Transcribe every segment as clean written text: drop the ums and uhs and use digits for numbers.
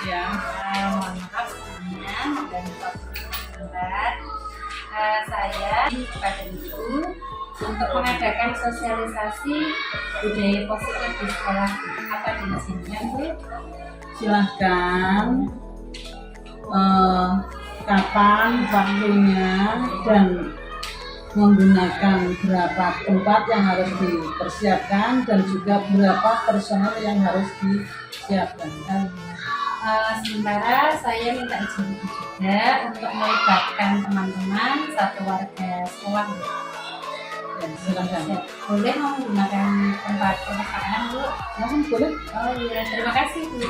Ya. Mohon maaf sebelumnya mengganggu waktu sebentar. Saya kepada Ibu untuk mengadakan sosialisasi budaya positif di sekolah. Apa diizinnya, Bu? Silahkan. Kapan waktunya dan menggunakan berapa tempat yang harus dipersiapkan dan juga berapa personel yang harus disiapkan. Sementara saya minta izin juga untuk melibatkan teman-teman satu warga sekolah. Ya, silahkan. Boleh menggunakan tempat perpustakaan, Bu? Boleh. Oh iya, terima kasih, Bu.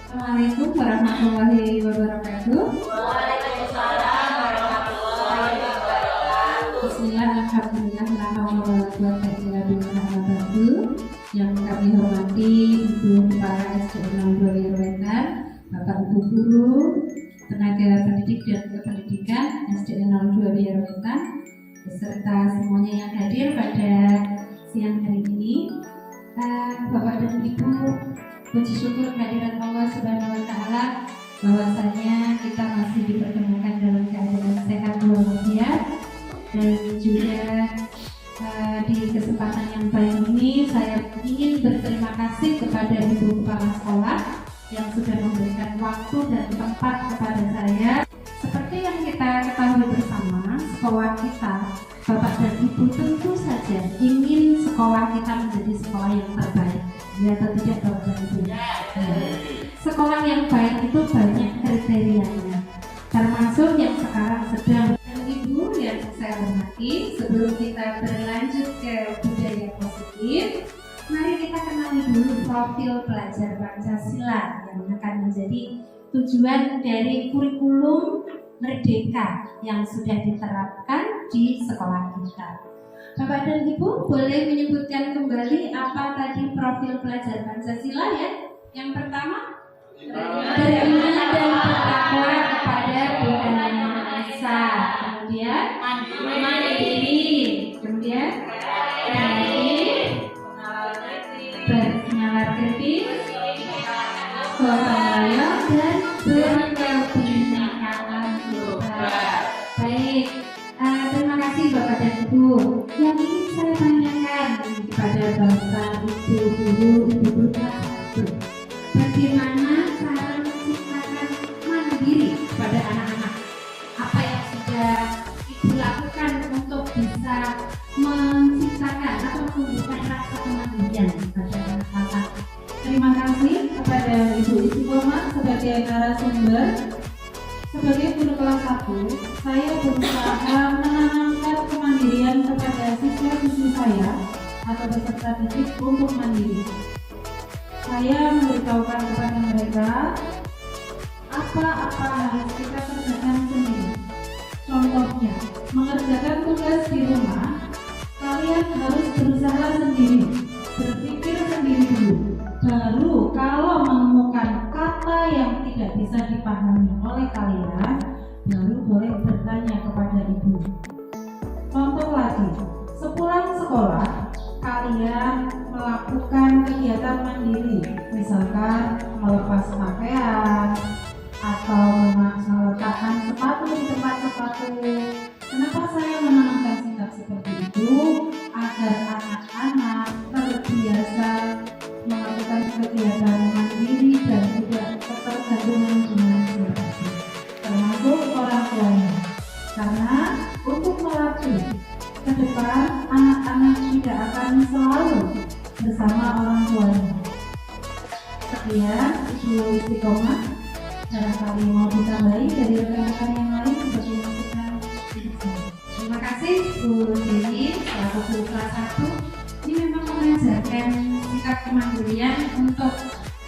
Assalamualaikum warahmatullahi wabarakatuh. Waalaikumsalam warahmatullahi wabarakatuh. Bismillah, alhamdulillah, la haula wala quwwata illa billah. Yang kami hormati Ibu Kepala SD 02 Wetan, Bapak Ibu Guru, tenaga pendidik dan kependidikan SD 02 Wetan, beserta semuanya yang hadir pada siang hari ini. Bapak dan Ibu, puji syukur kehadirat Allah Subhanahu wa Ta'ala bahwasanya kita masih dipertemukan dalam keadaan sehat walafiat, dan juga di kesempatan yang baik ini saya ingin berterima kasih kepada Ibu Kepala Sekolah yang sudah memberikan waktu dan tempat kepada saya. Seperti yang kita ketahui bersama, sekolah kita, Bapak dan Ibu, tentu saja ingin sekolah kita menjadi sekolah yang terbaik. Ya atau tidak, Bapak dan Ibu? Sekolah yang baik itu banyak kriterianya, termasuk yang sekarang sedang. Dan Ibu yang saya hormati, sebelum kita berlanjut ke budaya positif, mari kita kenali dulu profil pelajar Pancasila yang akan menjadi tujuan dari kurikulum Merdeka yang sudah diterapkan di sekolah kita. Bapak dan Ibu boleh menyebutkan kembali apa tadi profil pelajar Pancasila ya? Yang pertama, beriman dan bertakwa kepada Tuhan Yang Maha Esa. Kemudian mandiri. Kemudian bernalar kritis, gotong royong, dan berkebinekaan global. Baik, terima kasih Bapak dan Ibu. Yang ingin saya tanyakan kepada Bapak, Ibu Guru, Ibu Guru kelas 1, bagaimana cara menciptakan mandiri pada anak-anak? Apa yang sudah Ibu lakukan untuk bisa menciptakan atau menumbuhkan rasa kemandirian pada anak-anak? Terima kasih kepada Ibu Istiqomah sebagai narasumber. Sebagai guru kelas 1, saya berusaha menanamkan kemandirian kepada siswa-siswi saya atau peserta didik untuk mandiri. Saya memberitahukan kepada mereka apa-apa harus kita kerjakan sendiri. Contohnya, mengerjakan tugas di rumah, kalian harus berusaha sendiri, berpikir sendiri dulu. Baru kalau menemukan kata yang tidak bisa dipahami oleh kalian, baru boleh bertanya kepada ibu. Contoh lagi, sepulang sekolah, kalian melakukan kegiatan mandiri, misalkan melepas pakaian atau meletakkan sepatu di tempat sepatu. Kenapa saya menanamkan sikap seperti itu? Agar anak-anak terbiasa melakukan kegiatan mandiri dan tidak ketergantungan dengan siapapun, termasuk orang tuanya. Karena untuk melatih ke depan, anak-anak tidak akan selalu bersama orang tuanya. Sekian Ibu Istiqomah. Barangkali mau ditambahi dari rekan-rekan yang lain seperti yang kita diskusikan. Terima kasih Bu Dewi selaku guru kelas 1. Ini memang mengajarkan sikap kemandirian untuk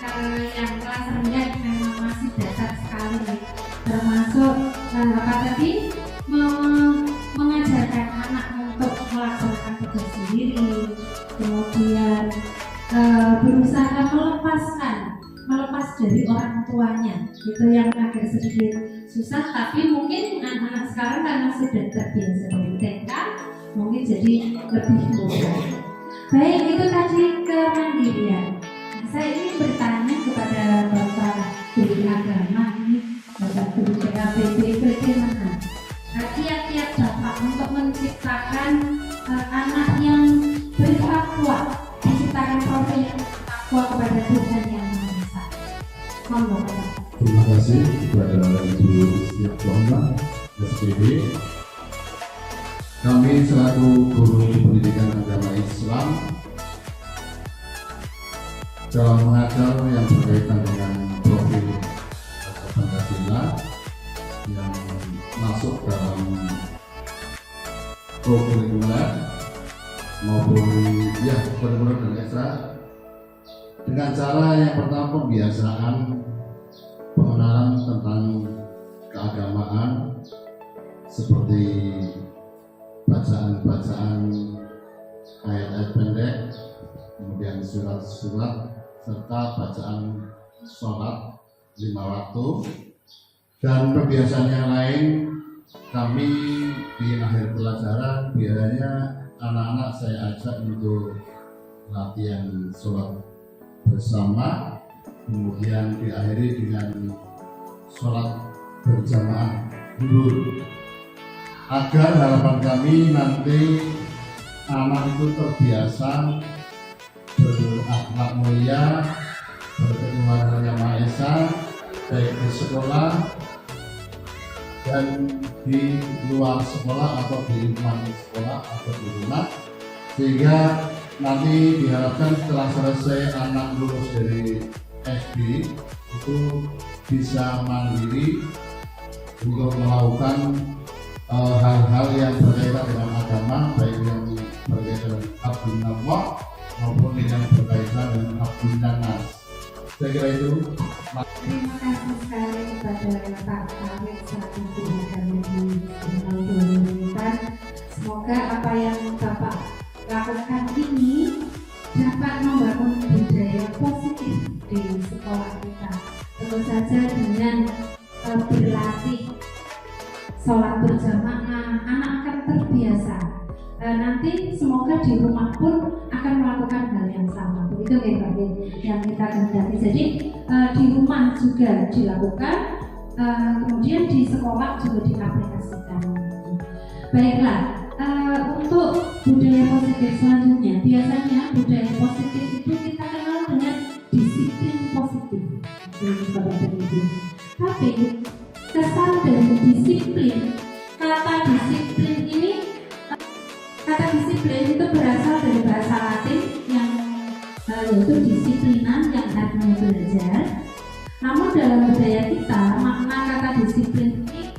yang kelas rendah memang masih dasar sekali, termasuk apa tadi mengajarkan anak untuk melaksanakan tugas sendiri, kemudian dari orang tuanya. Itu yang agak sedikit susah, tapi mungkin anak-anak sekarang karena sudah terbiasa dari TK, mungkin jadi lebih mudah. Baik, itu tadi kemandirian. Nah, saya ingin bertanya kepada Bapak Guru Agama ini, Bapak Guru PAPB, bagaimana kiat-kiat Bapak untuk menciptakan anak yang bertakwa, menciptakan profil yang bertakwa kepada Tuhan yang Maha Esa. Monggo Bapak. Terima kasih kepada Ibu Istiqomah SPD. Kami selaku guru pendidikan agama Islam dalam mengajar yang berkaitan dengan profil Pancasila yang masuk dalam kurikuler maupun kurikuler dan ekstra, dengan cara yang pertama pembiasaan pengenalan tentang keagamaan seperti bacaan-bacaan ayat-ayat pendek, kemudian surat-surat, serta bacaan sholat 5 waktu. Dan kebiasaan yang lain, kami di akhir pelajaran biasanya anak-anak saya ajak untuk latihan sholat bersama, kemudian diakhiri dengan sholat berjamaah dulu, agar harapan kami nanti anak itu terbiasa berakhlak mulia, berketuhanan Yang Maha Esa, baik di sekolah dan di luar sekolah atau di lingkungan sekolah atau di rumah, sehingga nanti diharapkan setelah selesai anak lulus dari SD itu bisa mandiri untuk melakukan hal-hal yang berkaitan dengan agama, baik yang berkaitan dengan Abdullah maupun yang berkaitan dengan Abdullah. Saya kira itu. Terima kasih sekali kepada Pak Kawin selaku guru agama di Sekolah. Semoga apa yang Bapak lakukan ini dapat membangun budaya positif di sekolah kita. Tentu saja dengan berlatih sholat berjamaah, anak akan terbiasa. Nanti semoga di rumah pun akan melakukan hal yang sama. Begitu ya Pak, yang kita kehendaki. Jadi di rumah juga dilakukan, kemudian di sekolah juga diaplikasikan. Baiklah, untuk budaya positif selanjutnya, biasanya budaya positif itu kita kenal dengan disiplin positif. Bapak dan Ibu. Tapi kesan dari disiplin, kata disiplin itu berasal dari bahasa Latin yang yaitu disiplinan, yang artinya belajar. Namun dalam budaya kita, makna kata disiplin ini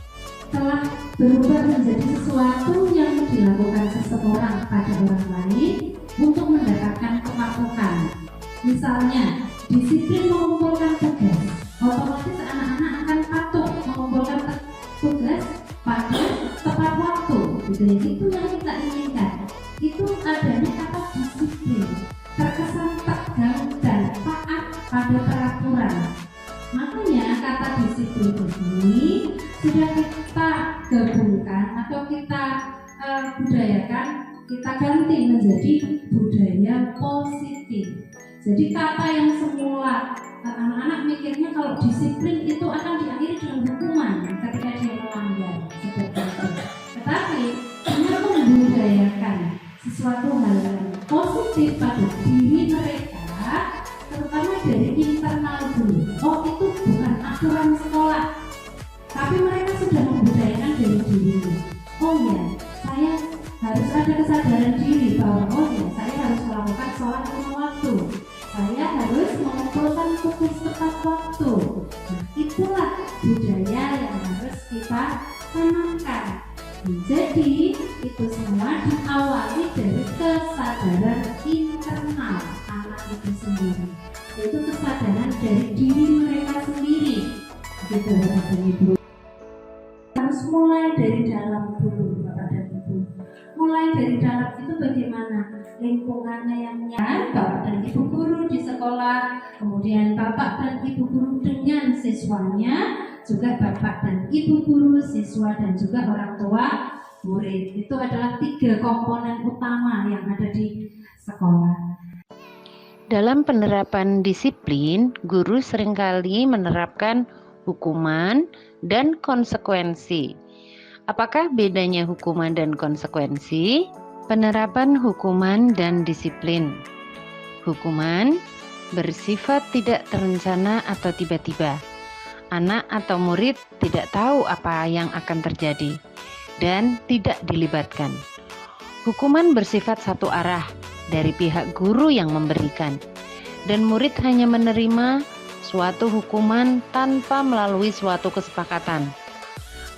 telah berubah menjadi sesuatu yang dilakukan seseorang pada orang lain untuk mendapatkan kepatuhan. Misalnya, disiplin mengumpulkan tugas, otomatis anak-anak akan patuh mengumpulkan tugas pada tepat waktu. Itu yang kita inginkan. Itu adanya kata disiplin, terkesan tegang dan taat pada peraturan. Makanya kata disiplin ini sudah kita gabungkan atau kita budayakan, kita ganti menjadi budaya positif. Jadi kata yang semula anak-anak mikirnya kalau disiplin itu akan diakhiri dengan hukuman ketika dia melanggar seperti itu. Tetapi dengan membudayakan sesuatu hal yang positif pada diri mereka, terutama dari internal dulu. Oh, itu bukan aturan sekolah, tapi mereka sudah membudayakan dari diri. Oh ya, saya harus ada kesadaran diri bahwa oh ya, saya harus melakukan sholat lima waktu. Saya harus mengumpulkan tugas tepat waktu. Nah, itulah budaya yang harus kita tanamkan. Jadi itu semua diawali dari kesadaran internal anak itu sendiri, yaitu kesadaran dari diri mereka sendiri. Gitu Bapak dan Ibu. Harus mulai dari dalam dulu Bapak dan Ibu. Mulai dari dalam itu bagaimana? lingkungannya yang nyaman, Bapak dan Ibu guru di sekolah, kemudian Bapak dan Ibu guru dengan siswanya, juga Bapak dan Ibu guru, siswa dan juga orang tua murid. Itu adalah 3 komponen utama yang ada di sekolah. Dalam penerapan disiplin, guru seringkali menerapkan hukuman dan konsekuensi. Apakah bedanya hukuman dan konsekuensi? Penerapan hukuman dan disiplin. Hukuman bersifat tidak terencana atau tiba-tiba. Anak atau murid tidak tahu apa yang akan terjadi dan tidak dilibatkan. Hukuman bersifat satu arah dari pihak guru yang memberikan, dan murid hanya menerima suatu hukuman tanpa melalui suatu kesepakatan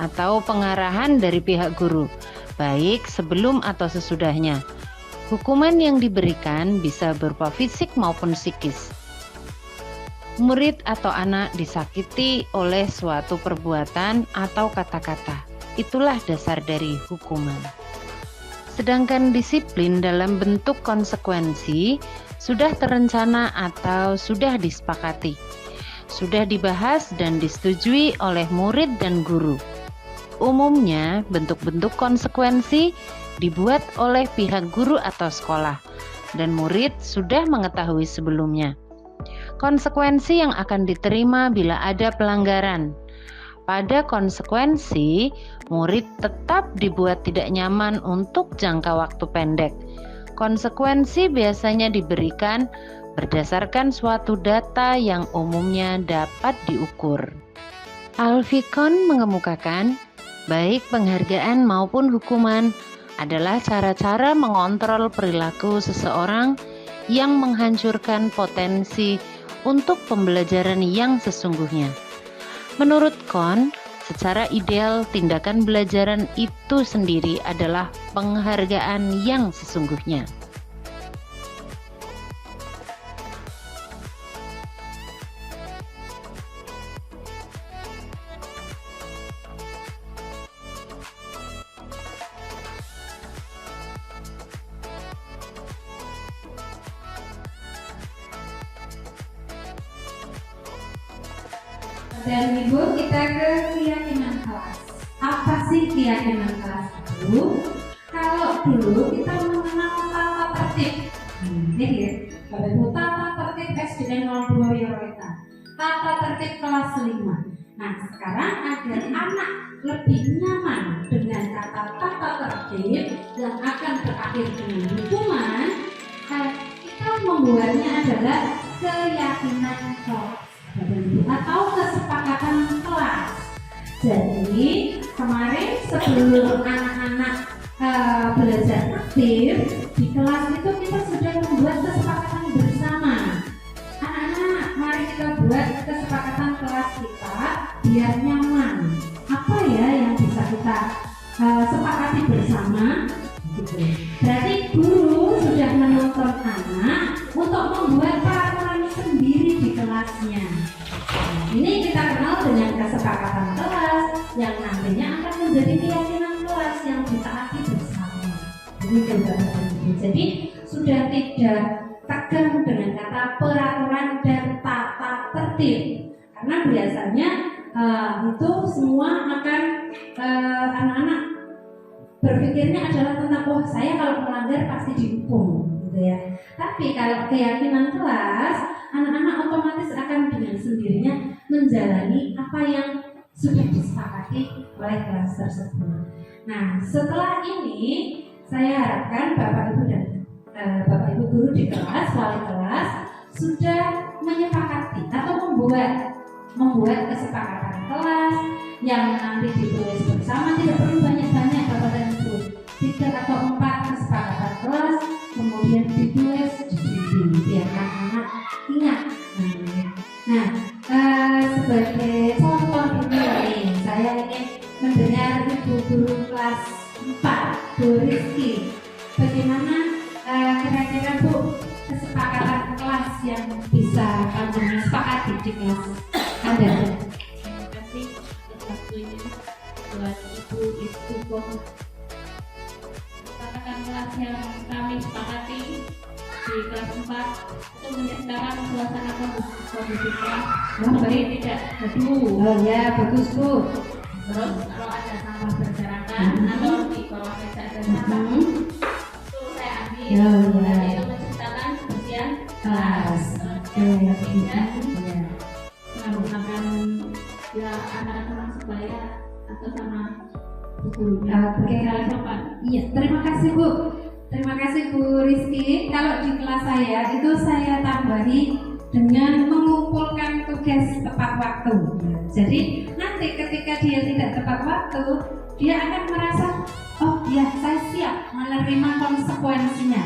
atau pengarahan dari pihak guru, baik sebelum atau sesudahnya. Hukuman yang diberikan bisa berupa fisik maupun psikis. Murid atau anak disakiti oleh suatu perbuatan atau kata-kata. Itulah dasar dari hukuman. Sedangkan disiplin dalam bentuk konsekuensi sudah terencana atau sudah disepakati, sudah dibahas dan disetujui oleh murid dan guru. Umumnya, bentuk-bentuk konsekuensi dibuat oleh pihak guru atau sekolah, dan murid sudah mengetahui sebelumnya. Konsekuensi yang akan diterima bila ada pelanggaran. Pada konsekuensi, murid tetap dibuat tidak nyaman untuk jangka waktu pendek. Konsekuensi biasanya diberikan berdasarkan suatu data yang umumnya dapat diukur. Alfikon mengemukakan, baik penghargaan maupun hukuman adalah cara-cara mengontrol perilaku seseorang yang menghancurkan potensi untuk pembelajaran yang sesungguhnya. Menurut Kohn, secara ideal tindakan belajaran itu sendiri adalah penghargaan yang sesungguhnya. Dan Ibu, kita ke keyakinan kelas. Apa sih keyakinan kelas itu? Kalau dulu kita mengenal tata tertib, ini Bapak Ibu, tata tertib SDN 02 Wiyowetan, tata tertib kelas 5. Nah, sekarang agar anak lebih nyaman dengan kata tata tertib yang akan berakhir dengan hukuman, kita membuatnya adalah keyakinan kelas atau kesepakatan kelas. Jadi kemarin sebelum anak-anak belajar aktif di kelas itu kita sudah membuat kesepakatan bersama. Anak-anak, mari kita buat kesepakatan kelas kita biar nyaman. Apa ya yang bisa kita sepakati bersama? Gitu. Berarti guru sudah menuntun anak untuk membuat peraturan sendiri di kelasnya. Ini kita kenal dengan kesepakatan kelas yang nantinya akan menjadi keyakinan kelas yang ditaati bersama. Jadi sudah tidak tegang dengan kata peraturan dan tata tertib, karena biasanya itu semua akan anak-anak berpikirnya adalah tentang saya kalau melanggar pasti dihukum, gitu ya. Tapi kalau keyakinan kelas, anak-anak otomatis akan dengan sendirinya menjalani apa yang sudah disepakati oleh kelas tersebut. Nah, setelah ini saya harapkan Bapak Ibu dan Bapak Ibu guru di kelas, wali kelas sudah menyepakati atau membuat kesepakatan kelas yang nanti ditulis bersama, tidak perlu banyak-banyak Bapak dan Ibu, 3 atau 4 kesepakatan kelas, kemudian ditulis di dinding biar anak-anak ingat. Nah, sebagai contoh ini saya ingin mendengar Ibu guru kelas 4, Bu Rizky, bagaimana kira-kira Bu kesepakatan kelas yang bisa kamu sepakati di kelas Anda? Terima kasih atas waktunya buat Ibu Istiqomah. Kesepakatan kelas yang kami sepakati kelas 4 itu menciptakan suasana kondusif supaya tidak gaduh. Oh ya, bagus Bu. Terus kalau ada sampah berserakan atau di bawah meja ada sampah itu saya ambil. Nanti itu menciptakan kebersihan kelas. Tidak menggunakan ya anak-anak supaya atau sama gurunya. Oke. Iya, terima kasih Bu. Terima kasih Bu Rizky. Kalau di kelas saya itu saya tambahi dengan mengumpulkan tugas tepat waktu. Jadi nanti ketika dia tidak tepat waktu, dia akan merasa, oh ya saya siap menerima konsekuensinya.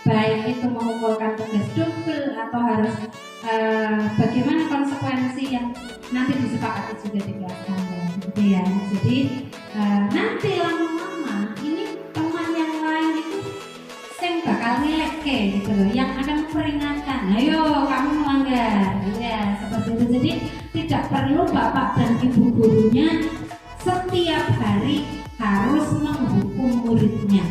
Baik itu mengumpulkan tugas double atau harus bagaimana konsekuensi yang nanti disepakati juga di kelas Anda, gitu ya. Jadi nanti lama-lama ini teman yang lain itu yang bakal ngeleke gitu loh, yang akan memperingatkan, ayo kamu melanggar, ya seperti itu. Jadi tidak perlu bapak dan ibu gurunya setiap hari harus menghukum muridnya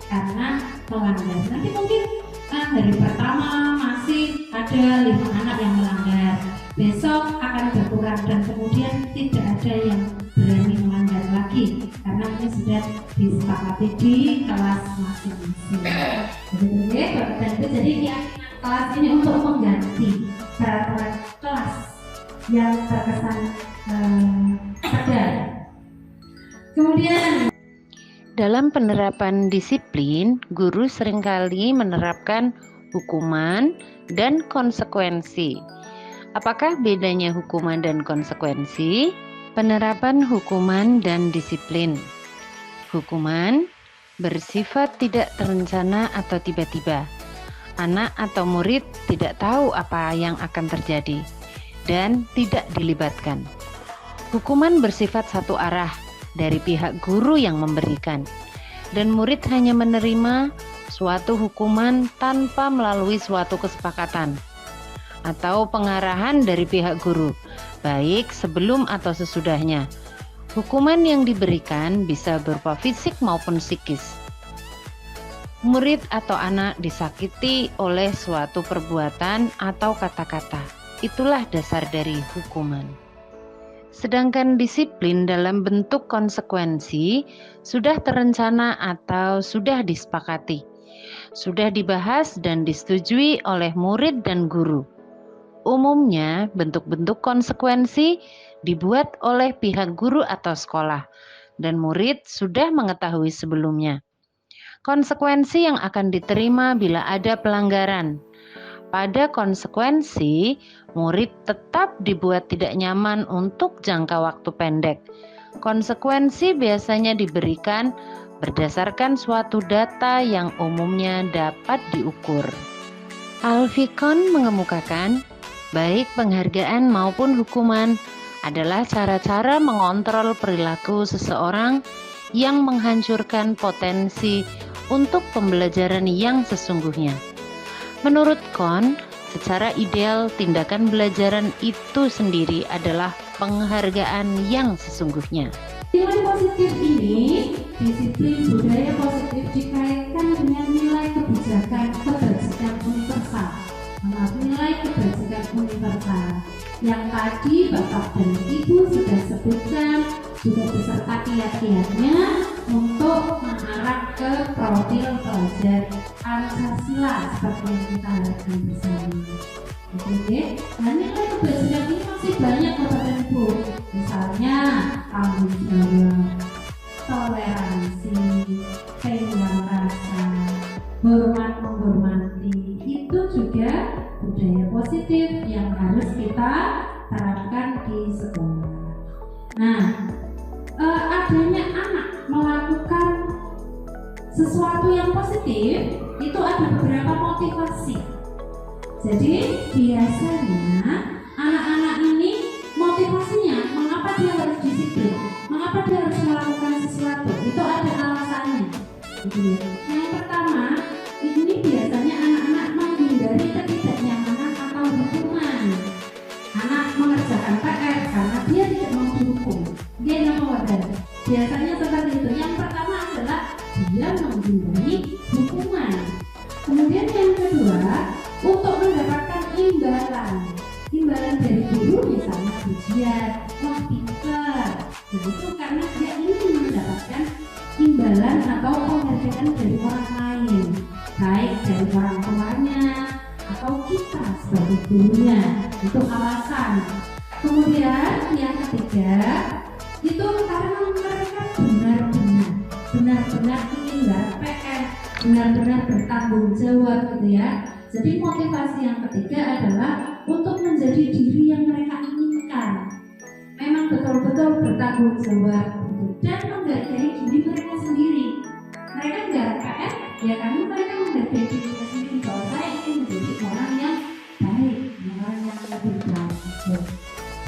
karena melanggar. Nanti mungkin hari pertama masih ada 5 anak yang melanggar, besok akan berkurang dan kemudian tidak ada yang berani melanggar lagi karena ini sudah disepakati di kelas masing-masing. Oke, Bapak dan Ibu, jadi kelas ini untuk mengganti peraturan kelas yang terkesan pedas. Kemudian dalam penerapan disiplin, guru seringkali menerapkan hukuman dan konsekuensi. Apakah bedanya hukuman dan konsekuensi? Penerapan hukuman dan disiplin. Hukuman bersifat tidak terencana atau tiba-tiba. Anak atau murid tidak tahu apa yang akan terjadi dan tidak dilibatkan. Hukuman bersifat satu arah dari pihak guru yang memberikan, dan murid hanya menerima suatu hukuman tanpa melalui suatu kesepakatan atau pengarahan dari pihak guru, baik sebelum atau sesudahnya. Hukuman yang diberikan bisa berupa fisik maupun psikis. Murid atau anak disakiti oleh suatu perbuatan atau kata-kata. Itulah dasar dari hukuman. Sedangkan disiplin dalam bentuk konsekuensi sudah terencana atau sudah disepakati, sudah dibahas dan disetujui oleh murid dan guru. Umumnya bentuk-bentuk konsekuensi dibuat oleh pihak guru atau sekolah, dan murid sudah mengetahui sebelumnya. Konsekuensi yang akan diterima bila ada pelanggaran. Pada konsekuensi, murid tetap dibuat tidak nyaman untuk jangka waktu pendek. Konsekuensi biasanya diberikan berdasarkan suatu data yang umumnya dapat diukur. Alfikon mengemukakan, baik penghargaan maupun hukuman adalah cara-cara mengontrol perilaku seseorang yang menghancurkan potensi untuk pembelajaran yang sesungguhnya. Menurut Kohn, secara ideal tindakan belajaran itu sendiri adalah penghargaan yang sesungguhnya. Nilai positif ini, disiplin budaya positif dikaitkan dengan nilai kebajikan universal. Nilai kebajikan universal yang tadi Bapak dan Ibu sudah sebutkan, juga beserta kiat-kiatnya untuk mengarah ke profil pelajar Pancasila seperti yang kita harapkan bersama. Oke, nah nilai kebajikan ini masih banyak Bapak dan Ibu. Misalnya tanggung jawab, toleransi, penjual rasa, hormat menghormati, itu juga budaya positif yang harus kita terapkan di sekolah. Nah, adanya anak melakukan sesuatu yang positif itu ada beberapa motivasi. Jadi biasanya anak-anak ini motivasinya mengapa dia harus disiplin, mengapa dia harus melakukan sesuatu, itu ada alasannya. Yang pertama, ini biasanya anak-anak menghindari ketidaknyamanan atau hukuman. Anak mengerjakan PR karena dia tidak mau dihukum, dia tidak mau ada. Biasanya seperti itu. Yang pertama adalah dia menghindari hukuman. Kemudian yang kedua, lihat, wah pintar. Begitu karena dia ingin mendapatkan imbalan atau penghargaan dari orang lain, baik dari orang tuanya atau kita sebagai gurunya. Itu alasan. Kemudian yang ketiga itu karena mereka benar-benar ingin PR, benar-benar bertanggung jawab gitu ya. Jadi motivasi yang ketiga adalah untuk menjadi diri yang mereka inginkan. Memang betul-betul bertanggung jawab gitu. Dan menghargai diri mereka sendiri. Mereka nggak PR ya karena mereka menghargai diri mereka sendiri bahwa saya ingin menjadi orang yang baik, orang yang lebih baik.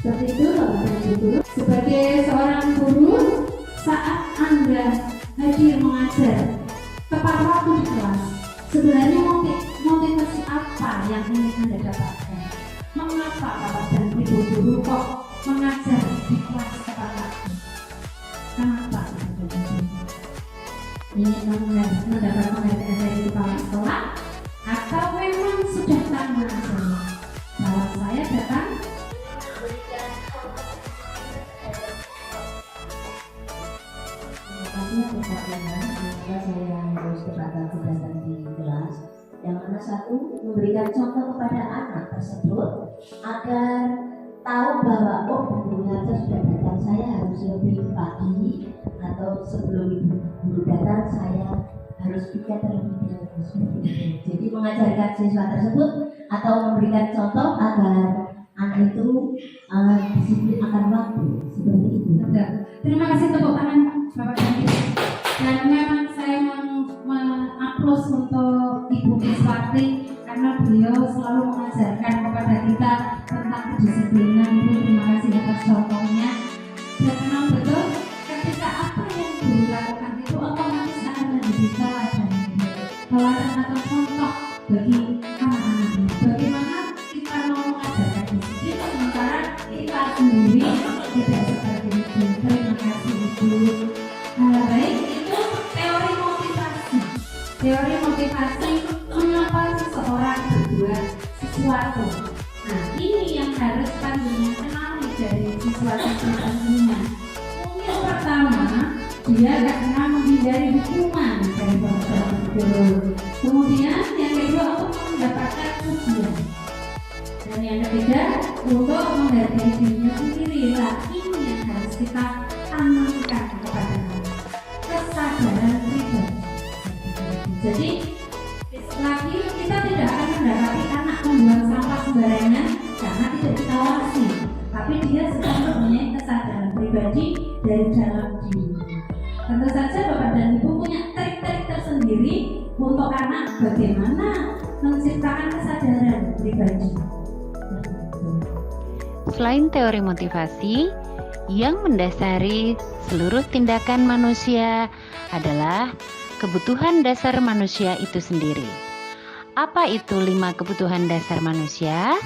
Seperti itu Bapak dan Ibu. Sebagai seorang guru, saat Anda hadir mengajar tepat waktu di kelas, sebenarnya motivasi apa yang ingin Anda dapatkan? Mengapa Bapak dan Ibu guru kok mengajar di kelas tepat waktu? Kenapa? Ingin mendapat penghargaan dari kepala sekolah atau memang sudah tahu mengajarnya? Bahwa saya datang saya harus kepada kegiatan di kelas yang mana satu memberikan contoh kepada anak tersebut agar tahu bahwa oh guru sudah datang, saya harus lebih pagi atau sebelum ibu guru datang saya harus piket terlebih dahulu. Jadi mengajarkan siswa tersebut atau memberikan contoh agar anak itu disiplin akan waktu seperti itu. Terima kasih tepuk tangan Bapak dan Ibu. Dan memang saya mengaplaus untuk Ibu Miswati karena beliau selalu mengajarkan kepada kita tentang kedisiplinan. Ibu terima kasih atas contohnya. Dan memang betul ketika apa yang guru lakukan itu otomatis akan menjadi teladan atau contoh bagi anak-anak. Bagaimana kita mau mengajarkan disiplin sementara kita sendiri tidak seperti itu. Terima kasih Ibu. Baik, itu teori motivasi. Teori motivasi mengapa seseorang berbuat sesuatu. Nah, ini yang harus panduannya kenali dari siswa-siswa tentunya. Mungkin pertama, dia karena menghindari hukuman dari guru. Kemudian yang kedua untuk mendapatkan pujian. Dan yang ketiga untuk menghargai dirinya sendiri. Nah, ini yang harus kita tanamkan kepada kesadaran pribadi. Jadi lagi kita tidak akan mendapati anak membuang sampah sembarangan karena tidak ditawasi, tapi dia sedang mempunyai kesadaran pribadi dari dalam diri. Tentu saja Bapak dan Ibu punya trik-trik tersendiri untuk anak bagaimana menciptakan kesadaran pribadi. Selain teori motivasi, yang mendasari seluruh tindakan manusia adalah kebutuhan dasar manusia itu sendiri. Apa itu 5 kebutuhan dasar manusia?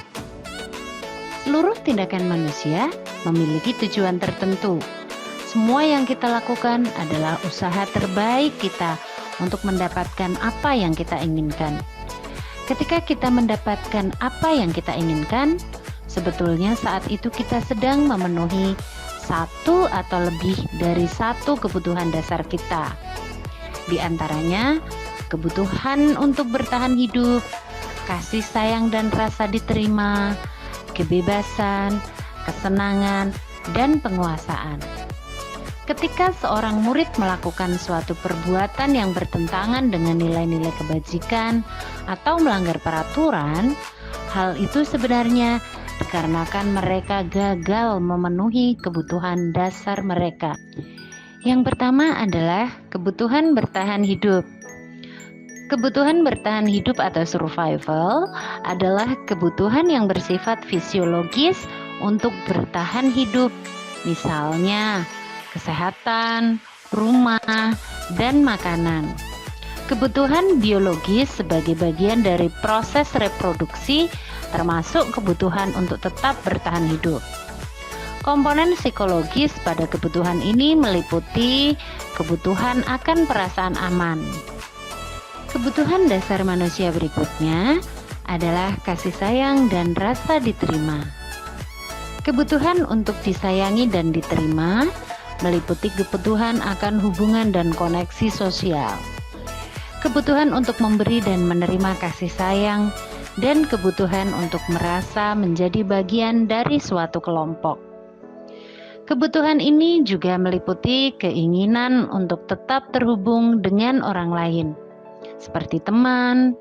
Seluruh tindakan manusia memiliki tujuan tertentu. Semua yang kita lakukan adalah usaha terbaik kita untuk mendapatkan apa yang kita inginkan. Ketika kita mendapatkan apa yang kita inginkan, sebetulnya saat itu kita sedang memenuhi satu atau lebih dari satu kebutuhan dasar kita. Di antaranya, kebutuhan untuk bertahan hidup, kasih sayang dan rasa diterima, kebebasan, kesenangan, dan penguasaan. Ketika seorang murid melakukan suatu perbuatan yang bertentangan dengan nilai-nilai kebajikan atau melanggar peraturan, hal itu sebenarnya dikarenakan mereka gagal memenuhi kebutuhan dasar mereka. Yang pertama adalah kebutuhan bertahan hidup. Kebutuhan bertahan hidup atau survival adalah kebutuhan yang bersifat fisiologis untuk bertahan hidup. Misalnya, kesehatan, rumah, dan makanan. Kebutuhan biologis sebagai bagian dari proses reproduksi termasuk kebutuhan untuk tetap bertahan hidup. Komponen psikologis pada kebutuhan ini meliputi kebutuhan akan perasaan aman. Kebutuhan dasar manusia berikutnya adalah kasih sayang dan rasa diterima. Kebutuhan untuk disayangi dan diterima meliputi kebutuhan akan hubungan dan koneksi sosial, kebutuhan untuk memberi dan menerima kasih sayang, dan kebutuhan untuk merasa menjadi bagian dari suatu kelompok. Kebutuhan ini juga meliputi keinginan untuk tetap terhubung dengan orang lain, seperti teman,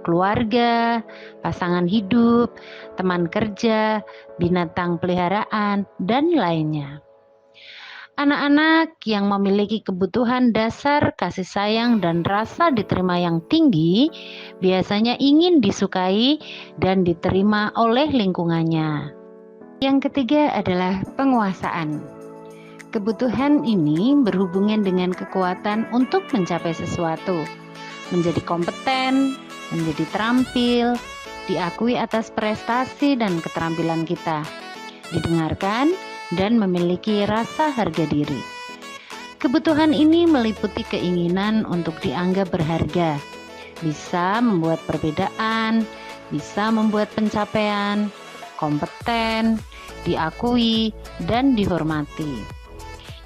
keluarga, pasangan hidup, teman kerja, binatang peliharaan, dan lainnya. Anak-anak yang memiliki kebutuhan dasar kasih sayang dan rasa diterima yang tinggi biasanya ingin disukai dan diterima oleh lingkungannya. Yang ketiga adalah penguasaan. Kebutuhan ini berhubungan dengan kekuatan untuk mencapai sesuatu, menjadi kompeten, menjadi terampil, diakui atas prestasi dan keterampilan kita, didengarkan, dan memiliki rasa harga diri. Kebutuhan ini meliputi keinginan untuk dianggap berharga, bisa membuat perbedaan, bisa membuat pencapaian, kompeten, diakui, dan dihormati.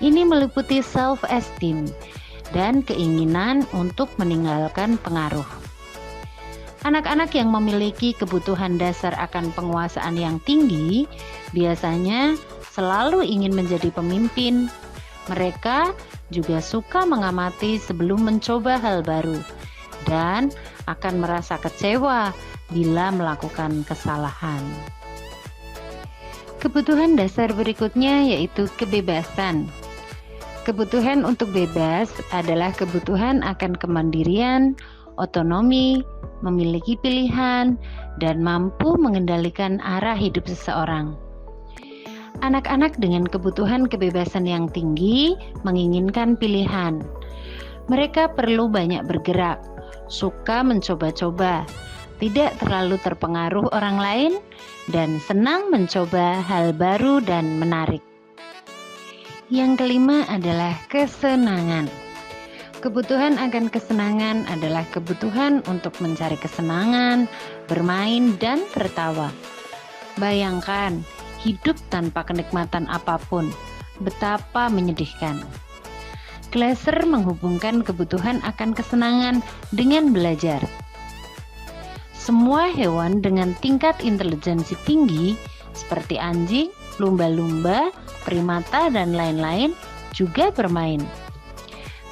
Ini meliputi self-esteem dan keinginan untuk meninggalkan pengaruh. Anak-anak yang memiliki kebutuhan dasar akan penguasaan yang tinggi biasanya selalu ingin menjadi pemimpin. Mereka juga suka mengamati sebelum mencoba hal baru dan akan merasa kecewa bila melakukan kesalahan. Kebutuhan dasar berikutnya yaitu kebebasan. Kebutuhan untuk bebas adalah kebutuhan akan kemandirian, otonomi, memiliki pilihan, dan mampu mengendalikan arah hidup seseorang. Anak-anak dengan kebutuhan kebebasan yang tinggi menginginkan pilihan. Mereka perlu banyak bergerak, suka mencoba-coba, tidak terlalu terpengaruh orang lain, dan senang mencoba hal baru dan menarik. Yang kelima adalah kesenangan. Kebutuhan akan kesenangan adalah kebutuhan untuk mencari kesenangan, bermain, dan tertawa. Bayangkan, hidup tanpa kenikmatan apapun, betapa menyedihkan. Glasser menghubungkan kebutuhan akan kesenangan dengan belajar. Semua hewan dengan tingkat intelijensi tinggi, seperti anjing, lumba-lumba, primata, dan lain-lain, juga bermain.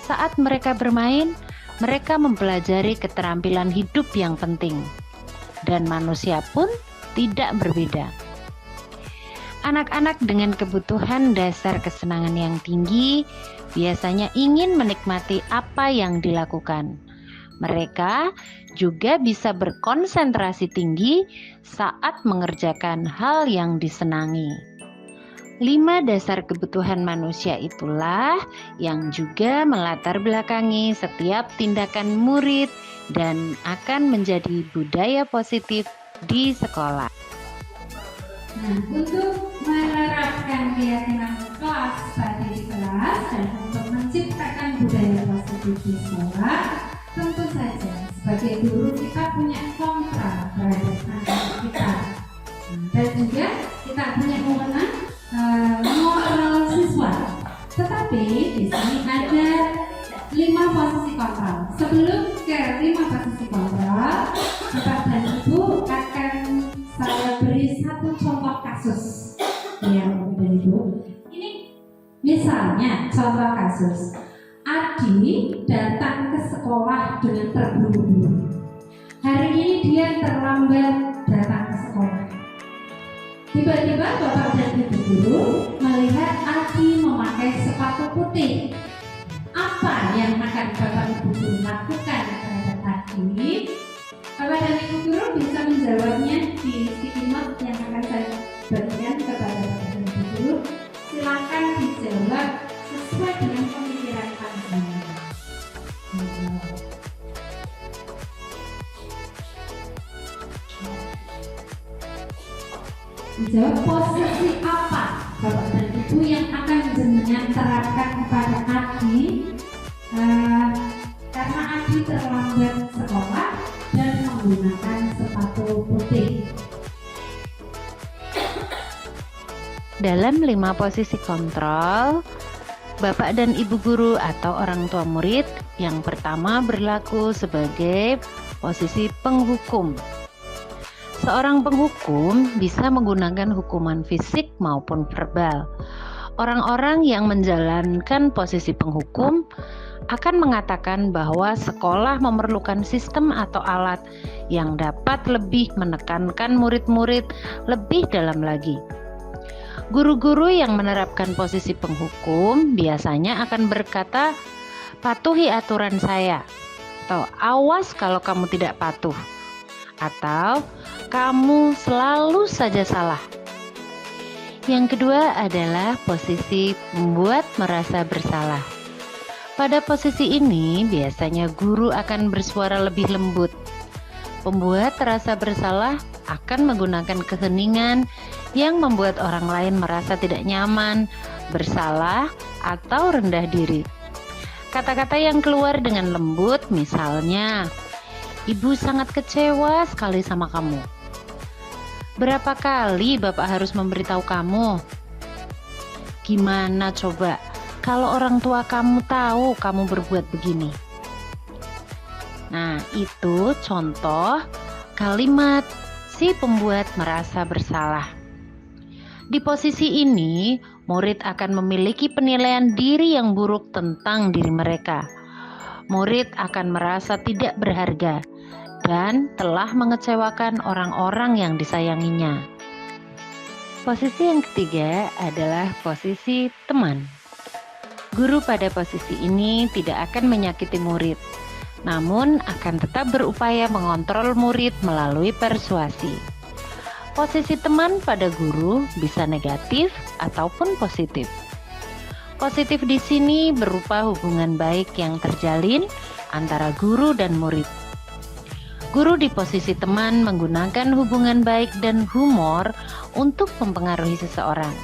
Saat mereka bermain, mereka mempelajari keterampilan hidup yang penting, dan manusia pun tidak berbeda. Anak-anak dengan kebutuhan dasar kesenangan yang tinggi biasanya ingin menikmati apa yang dilakukan. Mereka juga bisa berkonsentrasi tinggi saat mengerjakan hal yang disenangi. 5 dasar kebutuhan manusia itulah yang juga melatar belakangi setiap tindakan murid dan akan menjadi budaya positif di sekolah. Nah, untuk menerapkan keyakinan kelas tadi di kelas dan untuk menciptakan budaya positif di sekolah, tentu saja sebagai guru kita punya kontra terhadap anak kita, dan juga kita punya wewenang moral siswa. Tetapi di sini ada 5 posisi kontrol. Sebelum ke 5 posisi kontrol, Bapak dan Ibu akan saya beri satu contoh kasus. Ya, Bapak dan Ibu. Ini misalnya contoh kasus. Adi datang ke sekolah dengan terburu-buru. Hari ini dia terlambat datang ke sekolah. Tiba-tiba Bapak dan Ibu guru melihat Adi memakai sepatu putih. Apa yang akan Bapak Ibu guru lakukan terhadap Adi? Bapak dan Ibu guru bisa menjawabnya di sticky note yang akan saya berikan kepada Bapak dan Ibu guru. Silakan dijawab sesuai dengan pemikiran Anda. Dijawab posisi apa Bapak dan Ibu yang akan jenengan terapkan kepada Adi karena Adi terlambat sekolah dan menggunakan sepatu putih. Dalam 5 posisi kontrol, Bapak dan Ibu guru atau orang tua murid yang pertama berlaku sebagai posisi penghukum. Seorang penghukum bisa menggunakan hukuman fisik maupun verbal. Orang-orang yang menjalankan posisi penghukum akan mengatakan bahwa sekolah memerlukan sistem atau alat yang dapat lebih menekankan murid-murid lebih dalam lagi. Guru-guru yang menerapkan posisi penghukum biasanya akan berkata, "Patuhi aturan saya," atau "Awas kalau kamu tidak patuh," atau "Kamu selalu saja salah." Yang kedua adalah posisi membuat merasa bersalah. Pada posisi ini biasanya guru akan bersuara lebih lembut. Pembuat rasa bersalah akan menggunakan keheningan yang membuat orang lain merasa tidak nyaman, bersalah, atau rendah diri. Kata-kata yang keluar dengan lembut misalnya, "Ibu sangat kecewa sekali sama kamu. Berapa kali Bapak harus memberitahu kamu? Gimana coba kalau orang tua kamu tahu kamu berbuat begini?" Nah, itu contoh kalimat si pembuat merasa bersalah. Di posisi ini, murid akan memiliki penilaian diri yang buruk tentang diri mereka. Murid akan merasa tidak berharga dan telah mengecewakan orang-orang yang disayanginya. Posisi yang ketiga adalah posisi teman. Guru pada posisi ini tidak akan menyakiti murid, namun akan tetap berupaya mengontrol murid melalui persuasi. Posisi teman pada guru bisa negatif ataupun positif. Positif di sini berupa hubungan baik yang terjalin antara guru dan murid. Guru di posisi teman menggunakan hubungan baik dan humor untuk mempengaruhi seseorang.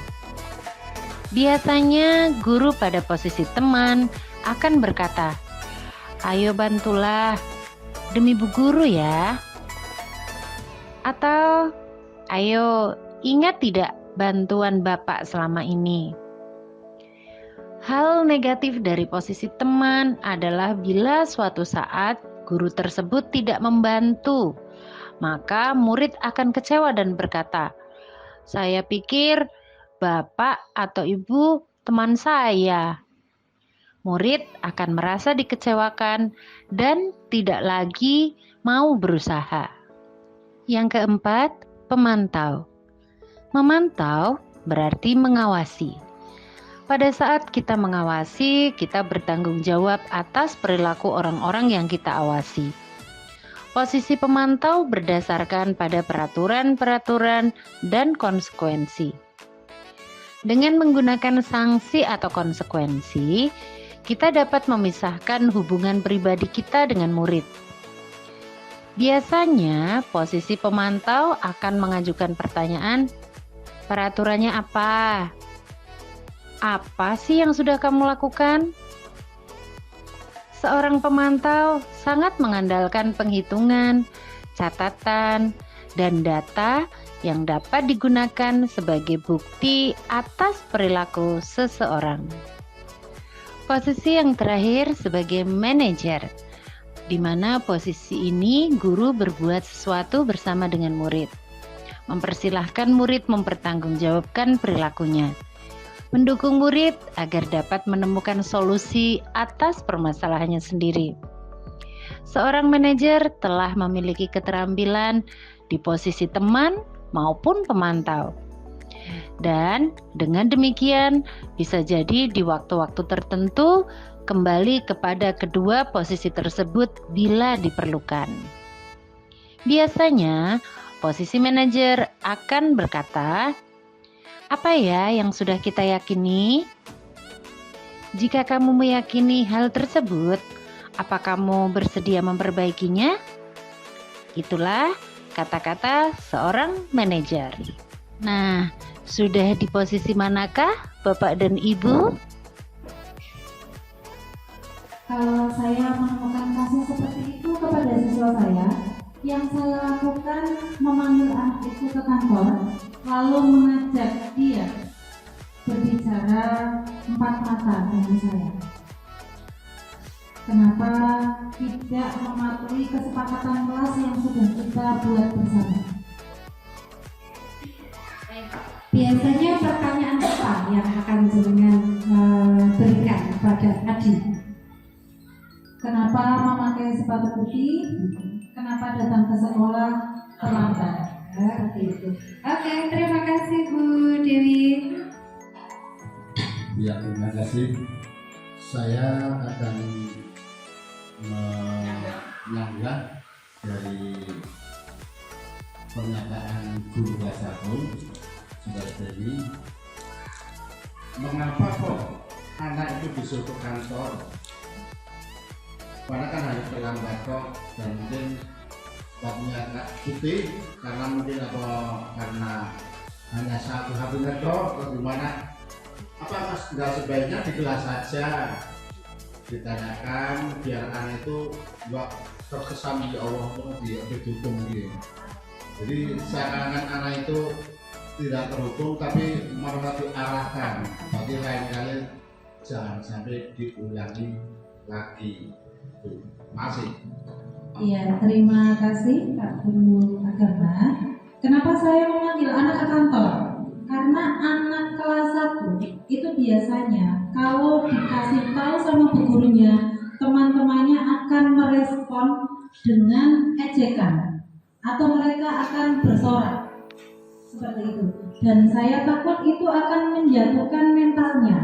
Biasanya guru pada posisi teman akan berkata, "Ayo bantulah, demi Bu Guru ya." Atau, "Ayo, ingat tidak bantuan Bapak selama ini?" Hal negatif dari posisi teman adalah bila suatu saat guru tersebut tidak membantu, maka murid akan kecewa dan berkata, "Saya pikir Bapak atau Ibu teman saya." Murid akan merasa dikecewakan dan tidak lagi mau berusaha. Yang keempat, pemantau. Memantau berarti mengawasi. Pada saat kita mengawasi, kita bertanggung jawab atas perilaku orang-orang yang kita awasi. Posisi pemantau berdasarkan pada peraturan-peraturan dan konsekuensi. Dengan menggunakan sanksi atau konsekuensi, kita dapat memisahkan hubungan pribadi kita dengan murid. Biasanya, posisi pemantau akan mengajukan pertanyaan, "Peraturannya apa? Apa sih yang sudah kamu lakukan?" Seorang pemantau sangat mengandalkan penghitungan, catatan, dan data yang dapat digunakan sebagai bukti atas perilaku seseorang. Posisi yang terakhir sebagai manajer, di mana posisi ini guru berbuat sesuatu bersama dengan murid, mempersilahkan murid mempertanggungjawabkan perilakunya, mendukung murid agar dapat menemukan solusi atas permasalahannya sendiri. Seorang manajer telah memiliki keterampilan di posisi teman maupun pemantau. Dan dengan demikian bisa jadi di waktu-waktu tertentu kembali kepada kedua posisi tersebut bila diperlukan. Biasanya posisi manajer akan berkata, "Apa ya yang sudah kita yakini? Jika kamu meyakini hal tersebut, apa kamu bersedia memperbaikinya?" Itulah kata-kata seorang manajer. Nah, sudah di posisi manakah Bapak dan Ibu? Kalau saya menemukan kasus seperti itu kepada siswa saya, yang saya lakukan memanggil anak itu ke kantor, lalu mengajak dia berbicara empat mata dengan saya. Kenapa tidak mematuhi kesepakatan kelas yang sudah kita buat bersama? Biasanya pertanyaan apa yang akan jenengan berikan kepada Adi? Kenapa memakai sepatu putih? Kenapa datang ke sekolah terlambat? Seperti itu. Oke, terima kasih Bu Dewi. Ya, terima kasih. Saya akan menyanggah dari pernyataan guru kelas 1 Saudara Dewi. Mengapa kok anak itu disuruh ke kantor? Padahal kan hanya terlambat kok, dan mungkin sebabnya nggak putih karena mungkin apa karena hanya satu kabinet kok, atau gimana? Apa nggak sebaiknya di kelas saja ditanyakan biar anak itu nggak terkesan di Allah didukung gitu. Jadi seakan-akan anak itu tidak terhukum tapi malah diarahkan. Jadi lain kali jangan sampai diulangi lagi. Masih. Iya, terima kasih Pak Guru Agama. Kenapa saya memanggil anak ke kantor? Karena anak kelas 1 itu biasanya kalau dikasih tahu sama bu gurunya, teman-temannya akan merespon dengan ejekan atau mereka akan bersorak seperti itu. Dan saya takut itu akan menjatuhkan mentalnya.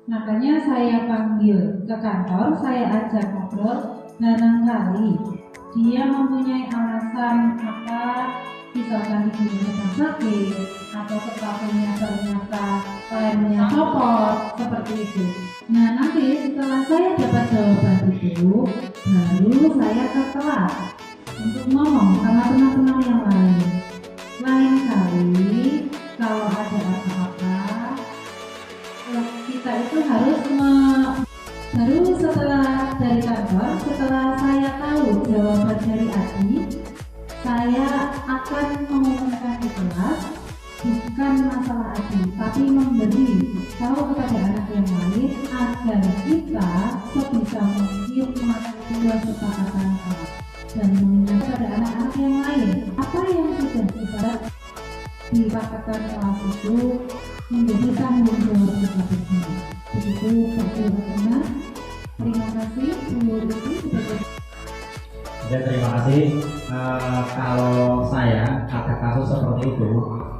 Makanya saya panggil ke kantor, saya ajak ngobrol, barangkali dia mempunyai alasan apa, misalkan ibunya sakit atau sepatunya ternyata remnya copot, seperti itu. Nah, nanti setelah saya dapat jawaban itu, baru saya ke kelas untuk ngomong sama teman-teman yang lain. Lain kali kalau ada apa-apa, kita itu harus baru setelah dari kantor, setelah saya tahu jawaban dari Adi, saya akan mengumumkan di kelas, bukan masalah Adi, tapi memberi tahu kepada anak yang lain agar kita sebisa mungkin mematuhi kesepakatan kelas dan mengingat pada anak-anak yang lain apa yang sudah kita dipakatkan kelas itu menjadi tanggung jawab kita bersama. Begitu Pak Guru Agama. Terima kasih Bu Dewi sebagai. Ya, terima kasih. Kalau saya ada kasus seperti itu,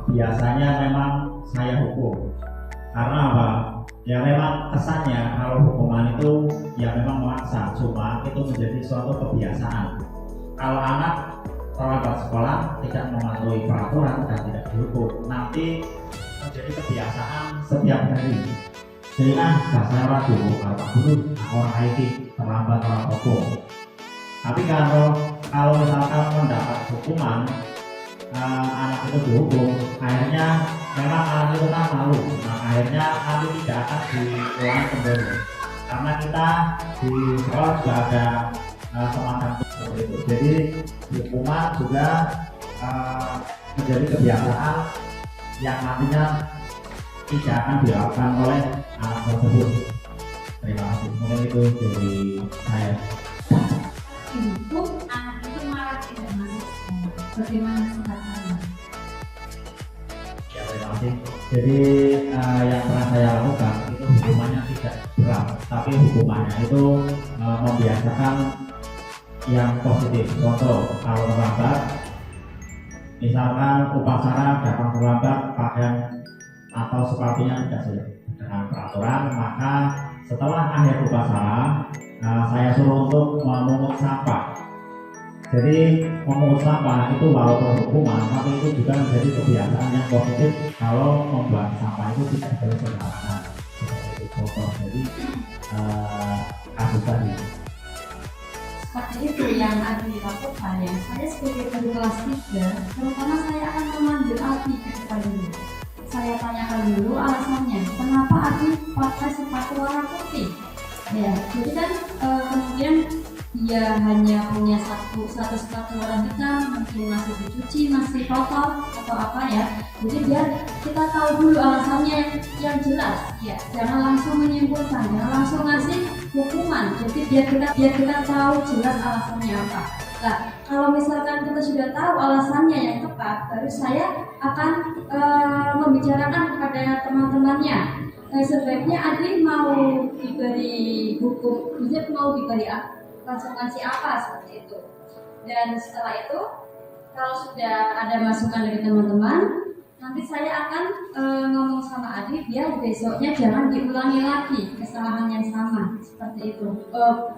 biasanya memang saya hukum. Karena apa? Ya memang kesannya kalau hukuman itu ya memang memaksa, cuma itu menjadi suatu kebiasaan. Kalau anak terlambat sekolah tidak mematuhi peraturan dan tidak dihukum, nanti menjadi kebiasaan setiap hari. Sehingga saya ragu kalau Pak Guru orang IT terlambat orang hukum. Tapi kalau misalkan mendapat hukuman, anak itu dihukum, akhirnya memang anak itu kan malu. Nah, akhirnya nanti tidak akan diulangi kembali. Karena kita di sekolah juga ada semacam seperti itu. Jadi hukuman juga menjadi kebiasaan yang nantinya tidak akan dilakukan oleh anak tersebut. Terima kasih. Mungkin itu dari saya. Dihukum, anak itu malah tidak masuk sekolah. Bagaimana singkatannya? Ya, terima kasih. Jadi yang pernah saya lakukan itu hukumannya tidak berat, tapi hukumannya itu membiasakan yang positif. Contoh, kalau terlambat, misalkan upacara datang terlambat, pakaian atau sepatunya tidak sesuai dengan peraturan, maka setelah akhir upacara saya suruh untuk memungut sampah. Jadi memungut sampah itu walaupun hukuman, tapi itu juga menjadi kebiasaan yang positif kalau membuang sampah itu tidak boleh sembarangan. Seperti itu contoh. Jadi kasus tadi. Seperti itu yang Adi lakukan ya. Saya sebagai guru kelas 3, terutama saya akan memanggil Adi ke depan dulu. Saya tanyakan dulu alasannya, kenapa Adi pakai sepatu warna putih? Ya, jadi kan kemudian dia hanya punya satu sepatu warna hitam, mungkin masih dicuci, masih kotor atau apa ya. Jadi biar kita tahu dulu alasannya yang jelas ya, jangan langsung menyimpulkan, jangan langsung ngasih hukuman. Jadi biar kita tahu jelas alasannya apa. Nah, kalau misalkan kita sudah tahu alasannya yang tepat, baru saya akan membicarakan kepada teman-temannya. Sebaiknya adik mau diberi hukum, mau diberi konsekuensi apa seperti itu. Dan setelah itu, kalau sudah ada masukan dari teman-teman, nanti saya akan ngomong sama adik biar besoknya jangan diulangi lagi kesalahan yang sama seperti itu.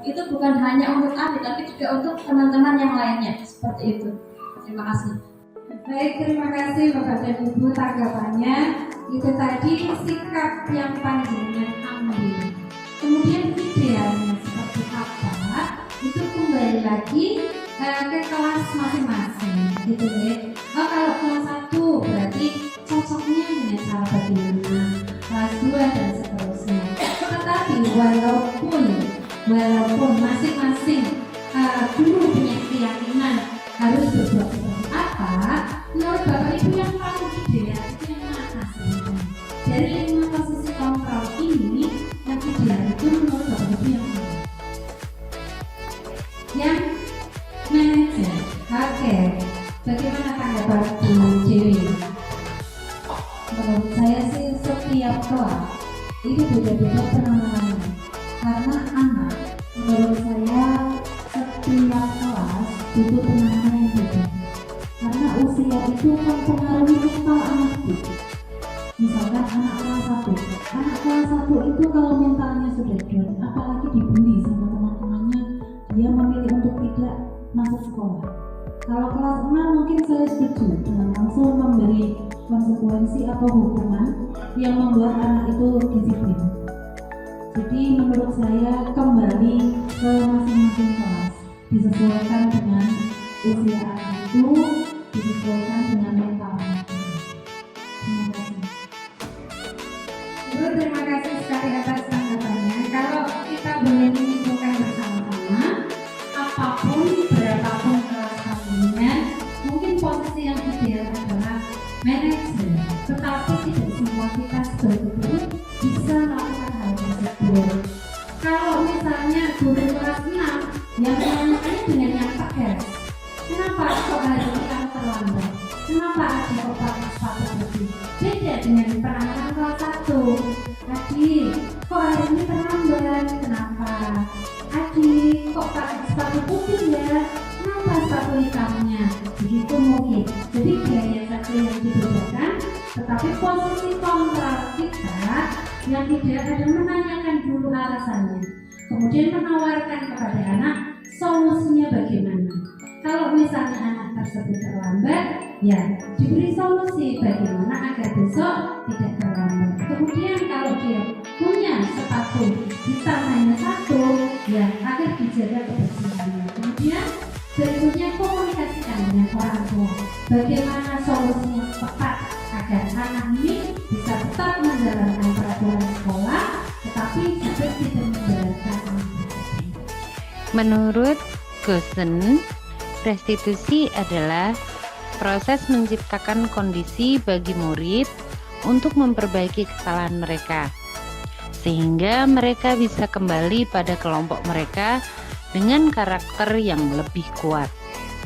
Itu bukan hanya untuk adik, tapi juga untuk teman-teman yang lainnya seperti itu. Terima kasih. Baik, terima kasih Bapak dan Ibu tanggapannya. Itu tadi sikap yang panjenengan ambil. Kemudian idealnya seperti apa? Itu kembali lagi ke kelas masing-masing, gitu ya. Kalau kelas 1 berarti cocoknya dengan cara bagaimana, kelas 2 dan seterusnya. Tetapi walaupun masing-masing guru punya keyakinan harus berbuat seperti apa, menurut Bapak Ibu yang paling ideal itu yang mana sebenarnya? Dari 5 posisi kontrol ini, yang ideal itu menurut Bapak Ibu yang mana? Yang manajer. Oke. Bagaimana tanggapan Bu Dewi? Menurut saya sih setiap kelas itu beda-beda penanganannya. Karena anak, menurut saya setiap kelas butuh penanganan yang beda. Karena usia itu mempengaruhi mental anak itu. Misalkan anak kelas 1 itu kalau mentalnya sudah down, apalagi dibully sama teman-temannya, dia memilih untuk tidak masuk sekolah. Kalau kelas 6 mungkin saya setuju dengan langsung memberi konsekuensi atau hukuman yang membuat anak itu disiplin. Jadi menurut saya kembali ke masing-masing kelas, disesuaikan dengan usia anak itu, disesuaikan dengan mental anak itu. Terima kasih. Ibu, terima kasih sekali atas tanggapannya. Kalau kita boleh menyimpulkan bersama-sama, apapun berapapun kelas kalian, mungkin posisi yang ideal adalah manajer, tetapi tidak semua kita sebagai guru bisa melakukan hal tersebut. Kalau misalnya guru kelas 6 yang menanyakannya dengan yang tegas, kenapa kok hari ini kamu terlambat? Kenapa adik kok pakai sepatu putih? Beda dengan penanganan kelas 1. Adik, kok hari ini terlambat? Kenapa? Adik, kok pakai sepatu putih ya? Kenapa sepatu hitamnya? Begitu mungkin. Jadi gaya saja yang dibedakan, tetapi posisi kontrol kita yang tidak ada menanyakan dulu alasannya, kemudian menawarkan kepada anak solusinya bagaimana. Kalau misalnya anak tersebut terlambat, ya diberi solusi bagaimana agar besok tidak terlambat. Kemudian kalau dia punya sepatu hitam hanya 1, ya agar dijaga kebersihannya. Kemudian berikutnya komunikasikan dengan orang tua bagaimana solusi yang tepat agar anak ini bisa tetap menjalankan peraturan sekolah, tetapi juga tidak memberatkan anak. Menurut Goosen, restitusi adalah proses menciptakan kondisi bagi murid untuk memperbaiki kesalahan mereka, sehingga mereka bisa kembali pada kelompok mereka dengan karakter yang lebih kuat.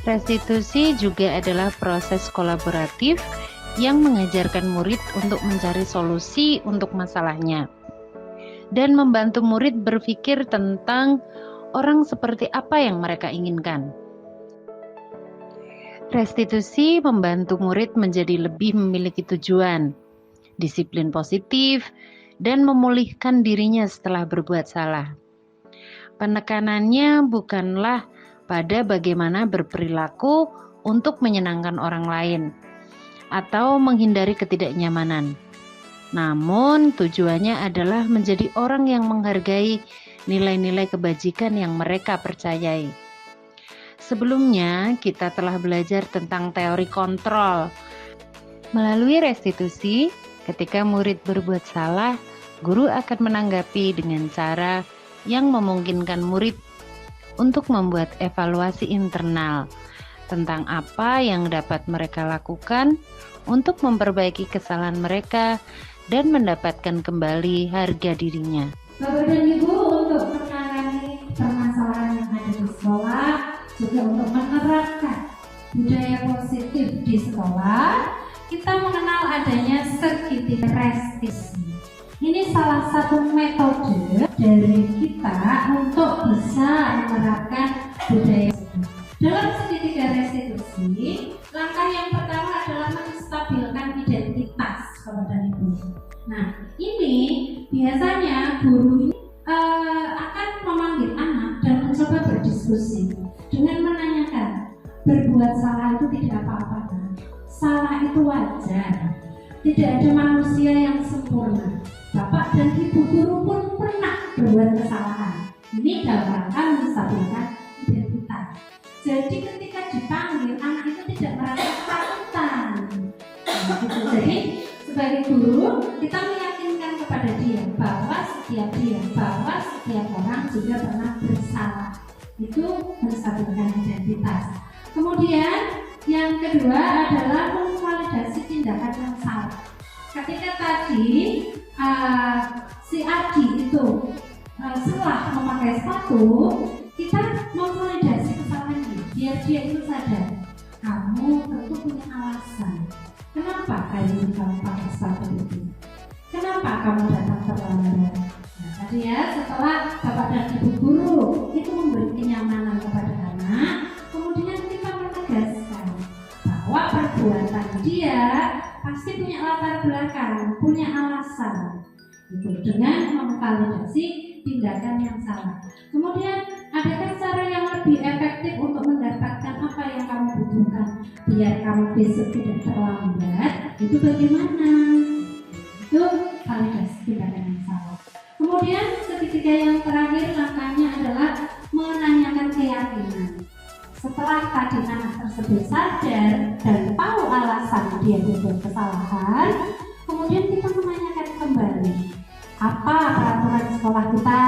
Restitusi juga adalah proses kolaboratif yang mengajarkan murid untuk mencari solusi untuk masalahnya dan membantu murid berpikir tentang orang seperti apa yang mereka inginkan. Restitusi membantu murid menjadi lebih memiliki tujuan, disiplin positif, dan memulihkan dirinya setelah berbuat salah. Penekanannya bukanlah pada bagaimana berperilaku untuk menyenangkan orang lain atau menghindari ketidaknyamanan. Namun tujuannya adalah menjadi orang yang menghargai nilai-nilai kebajikan yang mereka percayai. Sebelumnya kita telah belajar tentang teori kontrol. Melalui restitusi, ketika murid berbuat salah, guru akan menanggapi dengan cara yang memungkinkan murid untuk membuat evaluasi internal tentang apa yang dapat mereka lakukan untuk memperbaiki kesalahan mereka dan mendapatkan kembali harga dirinya. Bapak dan Ibu, untuk menangani permasalahan yang ada di sekolah, juga untuk menerapkan budaya positif di sekolah, kita mengenal adanya segitiga restitusi. Ini salah satu metode dari kita untuk bisa menerapkan budaya positif. Dalam segitiga restitusi, langkah yang pertama adalah menstabilkan identitas Bapak dan Ibu. Nah, ini biasanya guru akan memanggil anak dan mencoba berdiskusi dengan menanyakan, berbuat salah itu tidak apa-apa, salah itu wajar, tidak ada manusia yang sempurna. Bapak dan Ibu guru pun pernah berbuat kesalahan. Ini dalam rangka menstabilkan identitas. Jadi ketika dipanggil, anak itu tidak merasa ketakutan. Nah, gitu. Jadi sebagai guru, kita meyakinkan kepada dia bahwa setiap orang juga pernah bersalah. Itu menstabilkan identitas. Kemudian yang kedua adalah memvalidasi tindakan yang salah. Ketika tadi si Adi itu salah memakai sepatu, kita memvalidasi kesalahannya biar dia itu sadar. Kamu tentu punya alasan. Kenapa hari ini kamu pakai sepatu itu? Kenapa kamu datang terlambat? Nah, tadi ya, setelah Bapak dan Ibu guru itu memberi kenyamanan kepada anak, kemudian kita menegaskan bahwa perbuatan dia pasti punya latar belakang, punya alasan, gitu, dengan memvalidasi tindakan yang salah. Kemudian, adakah cara yang lebih efektif untuk mendapatkan apa yang kamu butuhkan biar kamu besok tidak terlambat? Itu bagaimana? Itu validasi tindakan yang salah. Kemudian, ketika yang terakhir langkahnya adalah menanyakan keyakinan. Setelah tadi anak tersebut sadar dan tahu alasan dia berbuat kesalahan, kemudian kita menanyakan kembali, apa peraturan sekolah kita?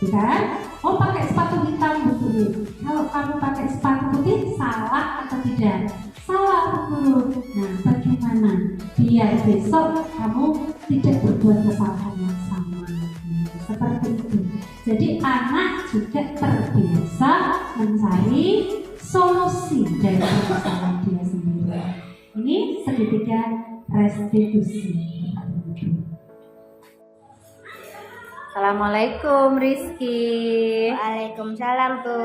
Kan? Oh, pakai sepatu hitam betul. Kalau kamu pakai sepatu putih, salah atau tidak? Salah betul. Nah, bagaimana biar besok kamu tidak berbuat kesalahan yang sama? Seperti itu. Jadi anak juga terbiasa mencari solusi dari kesalahan dia sendiri. Ini segitiga restitusi. Assalamualaikum Rizky. Waalaikumsalam Bu.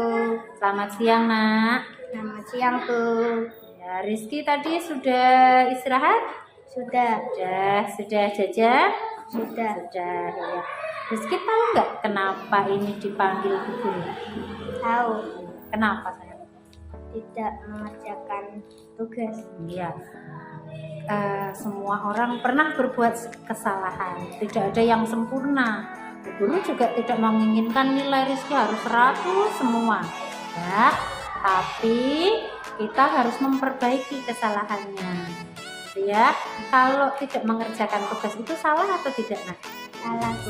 Selamat siang nak. Selamat siang Bu. Ya, Rizky tadi sudah istirahat? Sudah. Sudah jajan? Sudah. Ya. Rizky tahu nggak kenapa ini dipanggil Bu Guru? Tahu. Kenapa sayang? Tidak mengerjakan tugas. Iya. Semua orang pernah berbuat kesalahan. Tidak ada yang sempurna. Bu Guru juga tidak menginginkan nilai Rizky harus 100 semua. Ya, tapi kita harus memperbaiki kesalahannya. Ya, kalau tidak mengerjakan tugas itu salah atau tidak nak?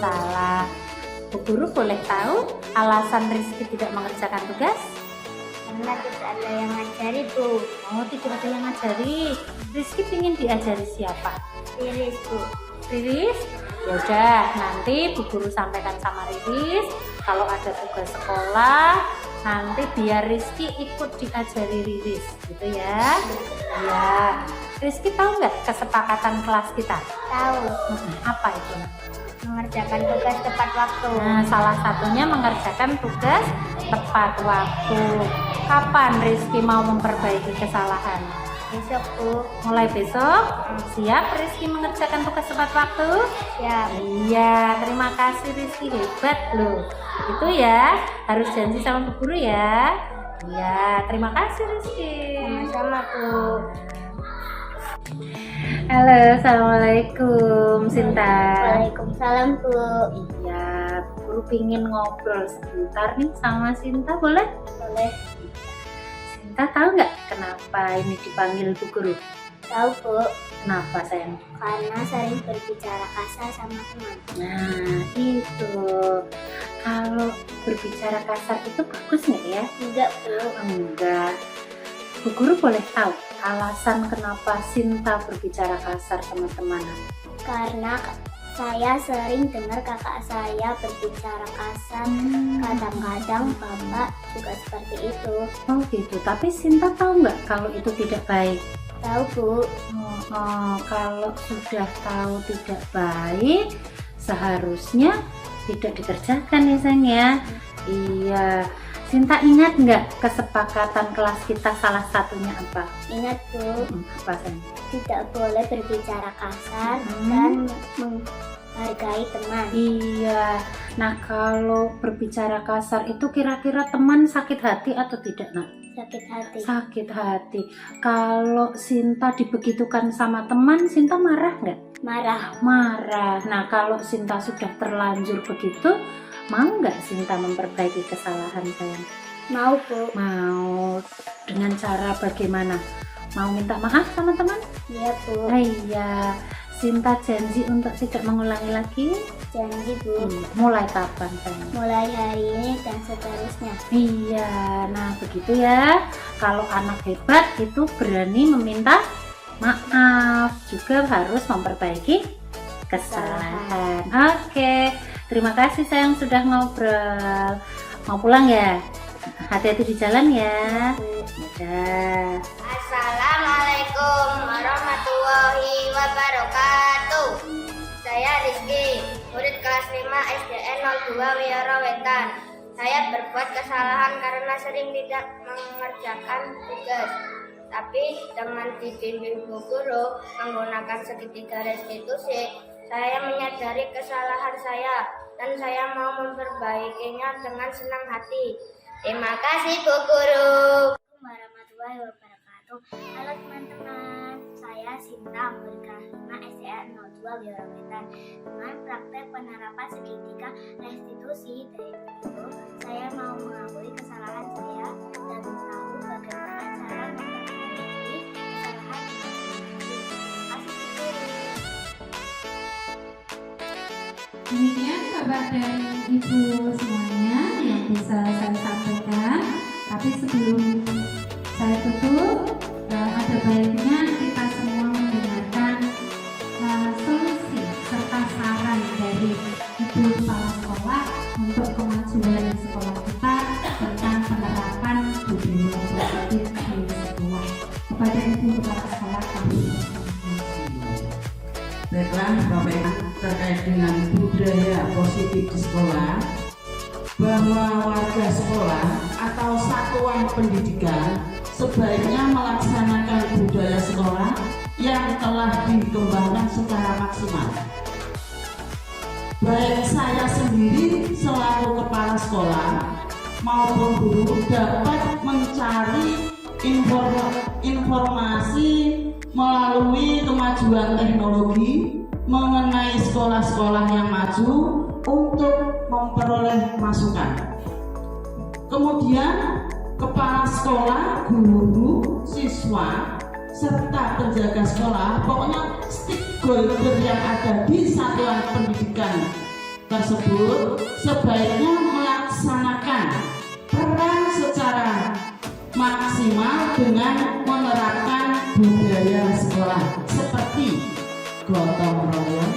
Salah. Bu Guru boleh tahu alasan Rizky tidak mengerjakan tugas? Karena tidak ada yang ngajari Bu. Oh, tidak ada yang ngajari. Rizky ingin diajari siapa? Riris Bu. Riris? Yaudah, nanti Bu Guru sampaikan sama Riris. Kalau ada tugas sekolah, nanti biar Rizky ikut diajari Riris, gitu ya? Iya. Rizky tahu nggak kesepakatan kelas kita? Tahu. Apa itu? Mengerjakan tugas tepat waktu. Nah, salah satunya mengerjakan tugas tepat waktu. Kapan Rizky mau memperbaiki kesalahan? Besok Bu. Mulai besok? Siap Rizky mengerjakan tugas tepat waktu? Siap. Iya, terima kasih Rizky, hebat loh. Itu ya, harus janji sama Bu Guru ya. Iya, terima kasih Rizky. Sama-sama Bu. Halo, assalamualaikum Sinta. Waalaikumsalam Bu. Iya, Bu Guru pingin ngobrol sebentar nih sama Sinta, boleh? Boleh. Sinta tahu nggak kenapa ini dipanggil Bu Guru? Tahu Bu. Kenapa sayang? Karena sering berbicara kasar sama teman. Nah, itu. Kalau berbicara kasar itu bagus nggak ya? Enggak, Bu. Enggak. Bu Guru boleh tahu alasan kenapa Sinta berbicara kasar teman-teman? Karena saya sering dengar kakak saya berbicara kasar. Kadang-kadang bapak juga seperti itu. Oh gitu, tapi Sinta tahu nggak kalau itu tidak baik? Tahu, Bu. Kalau sudah tahu tidak baik, seharusnya tidak dikerjakan ya sayang ya. Iya. Sinta ingat nggak kesepakatan kelas kita salah satunya apa? Ingat, Bu. Apa sayang? Tidak boleh berbicara kasar dan menghargai teman. Iya. Nah kalau berbicara kasar itu kira-kira teman sakit hati atau tidak nak? Sakit hati. Sakit hati. Kalau Sinta dibegitukan sama teman, Sinta marah nggak? Marah. Marah. Nah kalau Sinta sudah terlanjur begitu, mau nggak Sinta memperbaiki kesalahan sayang? Mau, Bu. Mau. Dengan cara bagaimana? Mau minta maaf sama teman? Iya, Bu. Iya. Sinta janji untuk tidak mengulangi lagi. Janji, Bu. Mulai kapan sayang? Mulai hari ini dan seterusnya. Iya, nah begitu ya. Kalau anak hebat itu berani meminta maaf, juga harus memperbaiki kesalahan. Oke, terima kasih sayang sudah ngobrol. Mau pulang ya? Hati-hati di jalan ya. Dadah. Assalamualaikum warahmatullahi wabarakatuh. Saya Rizky, murid kelas 5 SDN 02 Wiarawetan. Saya berbuat kesalahan karena sering tidak mengerjakan tugas. Tapi dengan dibimbing Bu Guru menggunakan segitiga restitusi, saya menyadari kesalahan saya dan saya mau memperbaikinya dengan senang hati. Terima kasih Bu Guru. Assalamualaikum warahmatullahi wabarakatuh. Halo teman-teman, saya Sinta, murid kelas 5 SDN 02 Wiarawetan. Dengan praktek penerapan segitiga restitusi dari Bu Guru, saya mau mengakui kesalahan saya dan tahu bagaimana cara memperbaiki kesalahan yang terjadi. Terima kasih, Bu Guru. Demikian Bapak dan Ibu semuanya yang bisa saya sampaikan. Tapi sebelum saya tutup, ada baiknya kita semua mendengarkan solusi serta saran dari Ibu Kepala Sekolah untuk kemajuan sekolah kita tentang penerapan budaya positif di sekolah. Kepada Ibu Kepala Sekolah kami Baiklah Bapak Ibu, terkait dengan budaya positif di sekolah, bahwa warga sekolah atau satuan pendidikan sebaiknya melaksanakan budaya sekolah yang telah dikembangkan secara maksimal. Baik saya sendiri selaku kepala sekolah maupun guru dapat mencari informasi melalui kemajuan teknologi mengenai sekolah-sekolah yang maju untuk memperoleh masukan. Kemudian kepala sekolah, guru, siswa, serta penjaga sekolah, pokoknya stakeholder yang ada di satuan pendidikan tersebut sebaiknya melaksanakan peran secara maksimal dengan menerapkan budaya sekolah seperti gotong royong,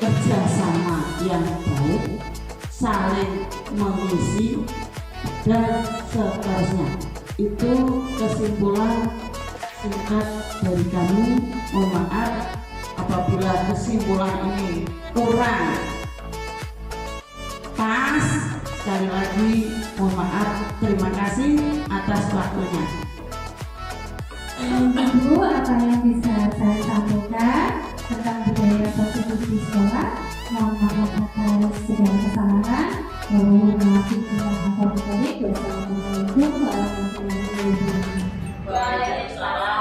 kerjasama yang baik, saling mengisi, dan seterusnya. Itu kesimpulan singkat dari kami. Mohon maaf apabila kesimpulan ini kurang pas. Sekali lagi mohon maaf. Terima kasih atas waktunya. Ibu, apa yang bisa saya sampaikan tentang budaya positif di sekolah? Mohon maaf atas segala kesalahan. Mohon maaf jika ada baik. Wassalamualaikum warahmatullahi wabarakatuh. Waalaikumsalam.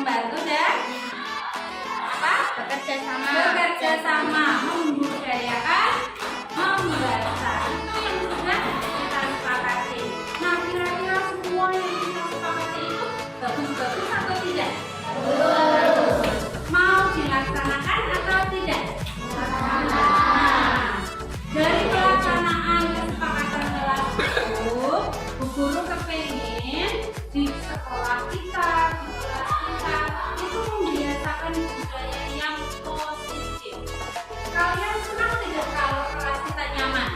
membantu dan apa? Bekerja sama. Bekerja sama, membudayakan, membaca. Itu yang sudah kita sepakati. Nah, kira-kira semua yang kita sepakati itu bagus-bagus atau tidak? Mau dilaksanakan atau tidak? Nah, dari pelaksanaan kesepakatan kelas itu, Bu Guru kepengen di sekolah kita, di kelas kita itu membiasakan budaya yang positif. Kalian senang tidak kalau kelas kita nyaman?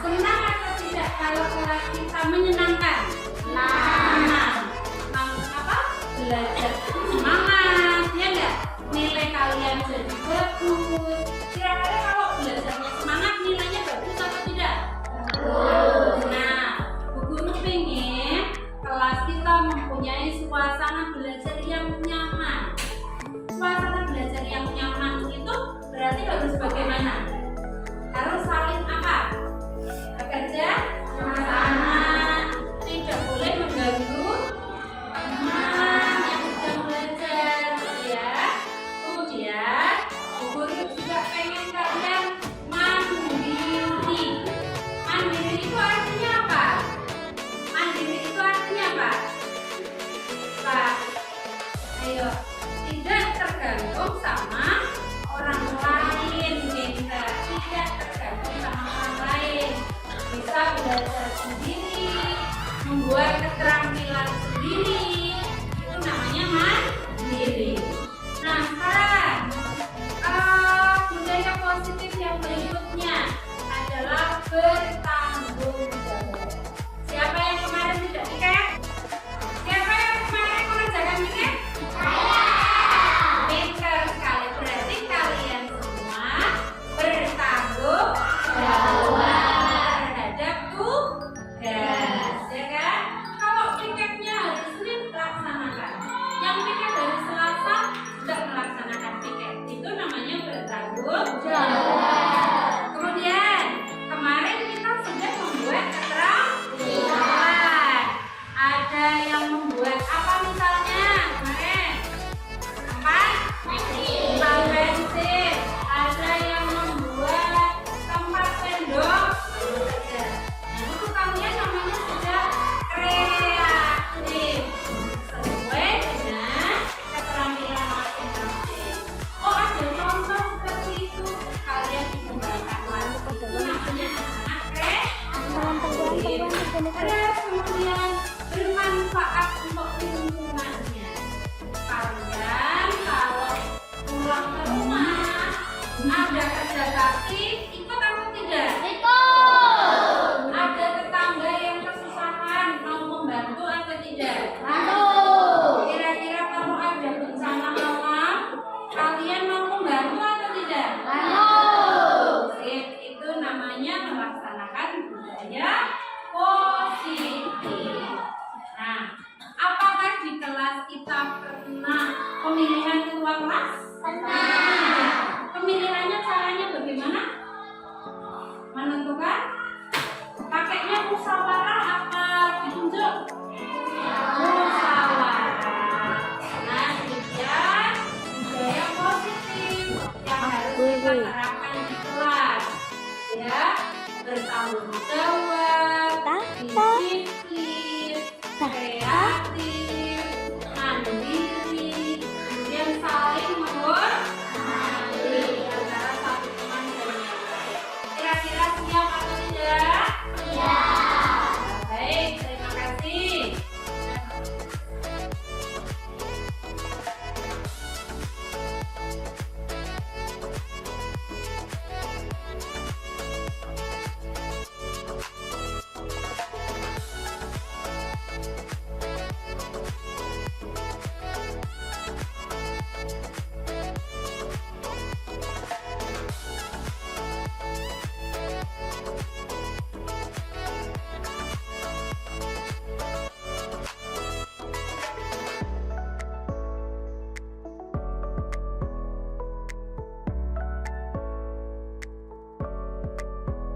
Senang atau tidak kalau kelas kita menyenangkan? Kenapa? Belajar semangat, ya enggak? Nilai kalian jadi bagus. Kira-kira kalau belajarnya semangat, nilainya bagus atau tidak? Nah, Bu Guru pengen kelas kita mempunyai suasana belajar yang nyaman. Suasana belajar yang nyaman itu berarti harus bagaimana? Harus saling apa? Bekerja sama, tidak boleh mengganggu teman yang sedang belajar, ya. Kemudian Bu Guru juga pengen kalian mandiri. Mandiri itu artinya apa? Mandiri itu artinya apa? Pak, ayo, tidak tergantung sama orang lain, kita tidak tergantung sama orang lain, bisa belajar sendiri, membuat keterampilan sendiri, itu namanya mandiri. Nah, sekarang budaya positif yang berikutnya adalah bertanggung jawab. Siapa yang kemarin tidak piket? Siapa yang kemarin mengerjakan piket? Pintar sekali, berarti kalian semua bertanggung jawab terhadap tugas, ya kan? Kalau piketnya hari Senin laksanakan, yang piket hari Selasa juga melaksanakan piket, itu namanya bertanggung jawab. Kemudian kemarin kita sudah membuat keterampilan. Ada yang membuat apa misalnya kemarin? Apa? Pensil. Ada yang membuat tempat sendok. Nah, itu kalian namanya sudah kreatif sesuai dengan keterampilan masing-masing. Oh, ada contoh seperti itu. Kalian dikembangkan lagi. Itu namanya anak kreatif. Terus kemudian bermanfaat untuk lingkungannya. Kalian kalau pulang ke rumah ada kerja bakti, ikut atau tidak? Ikut. Ada tetangga yang kesusahan, mau membantu atau tidak? Kira-kira kalau ada bencana alam, kalian mau membantu atau tidak? Sip, itu namanya melaksanakan budaya positif. Nah, apakah di kelas kita pernah pemilihan ketua kelas? Pernah. Pemilihannya caranya bagaimana? Menentukan pakainya musyawarah apa ditunjuk?